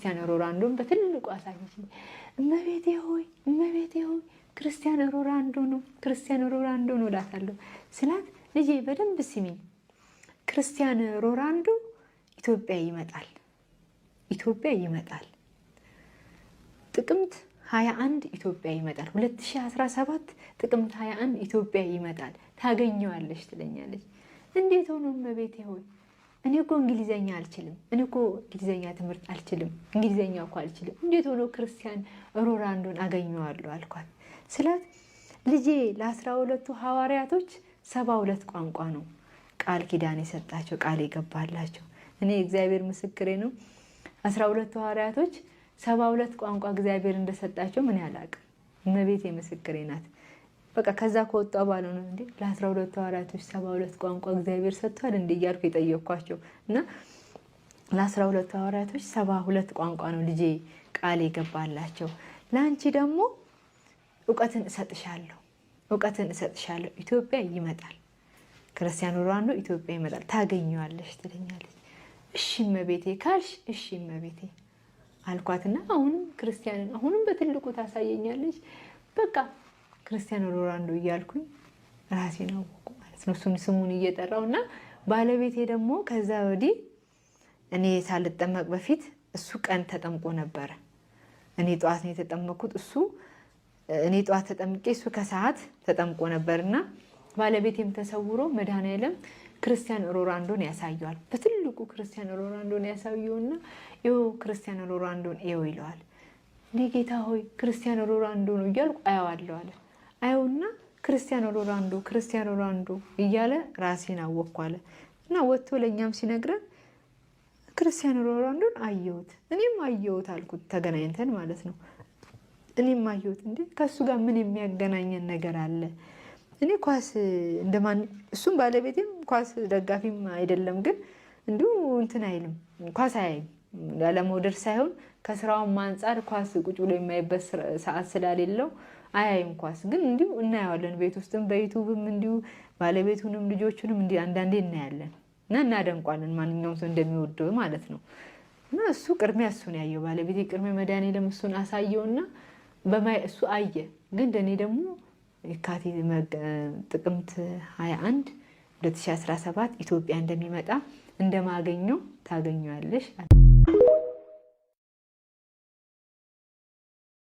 ክርስቲያኖ ሮናልዶን በትልቁ አሳየችኝ። እመቤቴ ሆይ ክርስቲያኖ ሮናልዶ ነው እላታለሁ። ስላት ልጄ በደንብ ስሚኝ፣ ክርስቲያኖ ሮናልዶ ኢትዮጵያ ይመጣል። ጥቅምት 21 ኢትዮጵያ ይመጣል። 2017 ጥቅምት 21 ኢትዮጵያ ይመጣል፣ ታገኘዋለሽ ትለኛለች። እንዴት ሆኖ እመቤቴ ሆይ? እኔ እኮ እንግሊዘኛ አልችልም፣ እንግሊዘኛ ትምህርት አልችልም፣ እንግሊዘኛ እኮ አልችልም። እንዴት ሆኖ ክርስቲያኖ ሮናልዶን አገኘዋለሁ አልኳት። ስላት ልጄ ለ12ቱ ሐዋርያቶች 72 ቋንቋ ነው ቃል ኪዳን የሰጣቸው፣ ቃል የገባላቸው። እኔ እግዚአብሔር ምስክሬ ነው። 12ቱ ሐዋርያቶች 72 ቋንቋ እግዚአብሔር እንደሰጣቸው ምን ያላቅም። እመቤቴ ምስክሬ ናት። በቃ ከዛ ከወጣ ባለ ነው እንዴ ለ12ቱ ሐዋርያቶች 72 ቋንቋ እግዚአብሔር ሰጥቷል እንዴ እያልኩ የጠየኳቸው እና ለ12ቱ ሐዋርያቶች 72 ቋንቋ ነው ልጄ ቃል የገባላቸው። ለአንቺ ደግሞ እውቀትን እሰጥሻለሁ፣ ኢትዮጵያ ይመጣል፣ ክርስቲያኖ ሮናልዶ ኢትዮጵያ ይመጣል፣ ታገኘዋለሽ ትለኛለች። እሺ እመቤቴ ካልሽ እሺ እመቤቴ አልኳትና አሁንም በትልቁ ታሳየኛለች። በቃ ክርስቲያኖ ሮናልዶ እያልኩኝ ራሴን አወቁ ማለት ነው፣ ስሙን እየጠራውና ባለቤቴ ደግሞ ከዛ ወዲህ እኔ ሳልጠመቅ በፊት እሱ ቀን ተጠምቆ ነበረ። እኔ ጠዋት ነው የተጠመቅኩት፣ እኔ ጠዋት ተጠምቄ እሱ ከሰዓት ተጠምቆ ነበርና ባለቤቴም ተሰውሮ መድኃኔዓለም ክርስቲያኖ ሮናልዶን ያሳየዋል። በትልቁ ክርስቲያኖ ሮናልዶን ያሳየውና ይኸው ክርስቲያኖ ሮናልዶን ይለዋል። እኔ ጌታ ሆይ ክርስቲያኖ ሮናልዶ ነው እያልኩ አየዋለሁ አለ። አየውና ክርስቲያኖ ሮናልዶ እያለ ራሴን አወቅኩ አለ እና ወጥቶ ለእኛም ሲነግረን ክርስቲያኖ ሮናልዶን አየሁት፣ እኔም አየሁት አልኩት። ተገናኝተን ማለት ነው። እኔም አየሁት። እንዴ ከሱ ጋር ምን የሚያገናኘን ነገር አለ? እኔ ኳስ እንደማን እሱም ባለቤቴም ኳስ ደጋፊም አይደለም፣ ግን እንዲሁ እንትን አይልም፣ ኳስ አያይም። ያለመውደድ ሳይሆን ከስራውም አንጻር ኳስ ቁጭ ብሎ የማይበት ሰዓት ስላሌለው አያይም። ኳስ ግን እንዲሁ እናየዋለን፣ ቤት ውስጥም በዩቲዩብም እንዲሁ ባለቤቱንም ልጆቹንም እንዲሁ አንዳንዴ እናያለን እና እናደንቋለን፣ ማንኛውም ሰው እንደሚወደው ማለት ነው። እና እሱ ቅድሚያ እሱን ያየው ባለቤቴ ቅድሚያ መድኃኔዓለም እሱን አሳየውና እሱ አየ። ግን እኔ ደግሞ የካቲት ጥቅምት 21 2017 ኢትዮጵያ እንደሚመጣ እንደማገኘው ታገኘዋለሽ።